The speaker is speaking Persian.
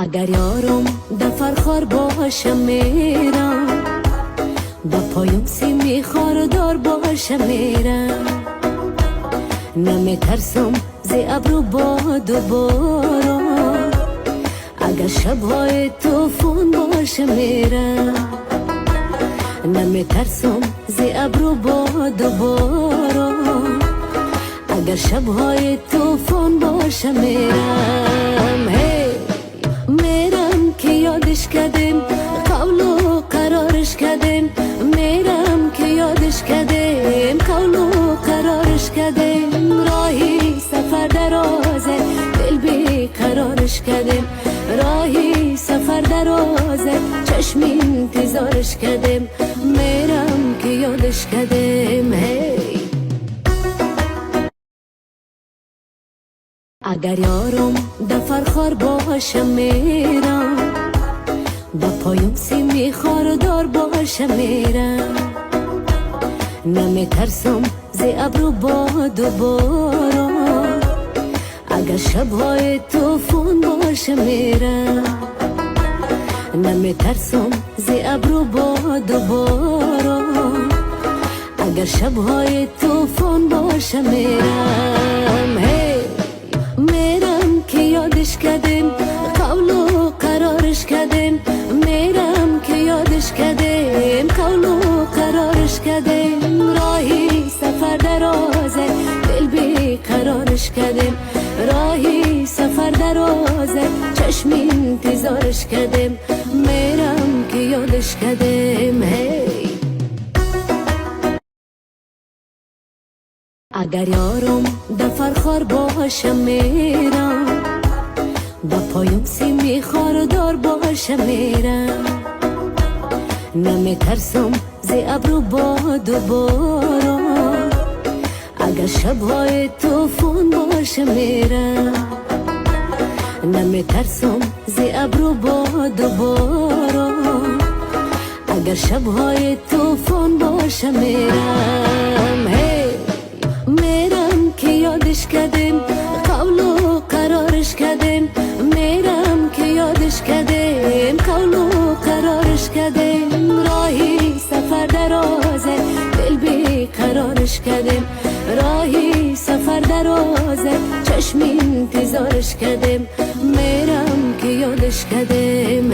اگر یارم دفرخوار باشه میرم، با پایم سیمی خاردار باشه میرم. نمیترسم ز ابر و باد و باران، اگر شبهای طوفان باشه میرم. نمیترسم ز ابر و باد و باران، اگر شبهای طوفان باشه میرم. میرم که یادش کردیم، قول و قرارش کردیم. میرم که یادش کردیم، قول و قرارش کردیم. راهی سفر درازه، دل بی قرارش کردیم. راهی سفر درازه، چشم انتظارش کردیم. میرم که یادش کردیم. اگر یارم دفرخوار باشه میرم، با پایم سیمی خاردار باشه میرم. نمیترسم ز ابر و باد و باران، اگر شبهای طوفان باشه میرم. نمیترسم ز ابر و باد و باران، اگر شبهای طوفان باشه میرم. میرم که یادش کردیم، قول و قرارش کردیم. میرم که یادش کردیم، قول و قرارش کردیم. راهی سفر درازه، دل بی قرارش کردیم. راهی سفر درازه، چشم انتظارش کردیم. میرم که یادش کردیم. اگر یارم دفرخوار باشه میرم، با پایم سیمی خاردار باشه میرم. نمیترسم ز ابر و باد و باران، اگر شبهای طوفان باشه میرم. نمیترسم ز ابر و باد و باران، اگر شبهای طوفان باشه میرم. میرم که یادش کردیم، قول و قرارش کردیم. میرم که یادش کردیم، قول و قرارش کردیم. راهی سفر درازه، دل بی قرارش کردیم. راهی سفر درازه، چشم انتظارش کردیم. میرم که یادش کردیم.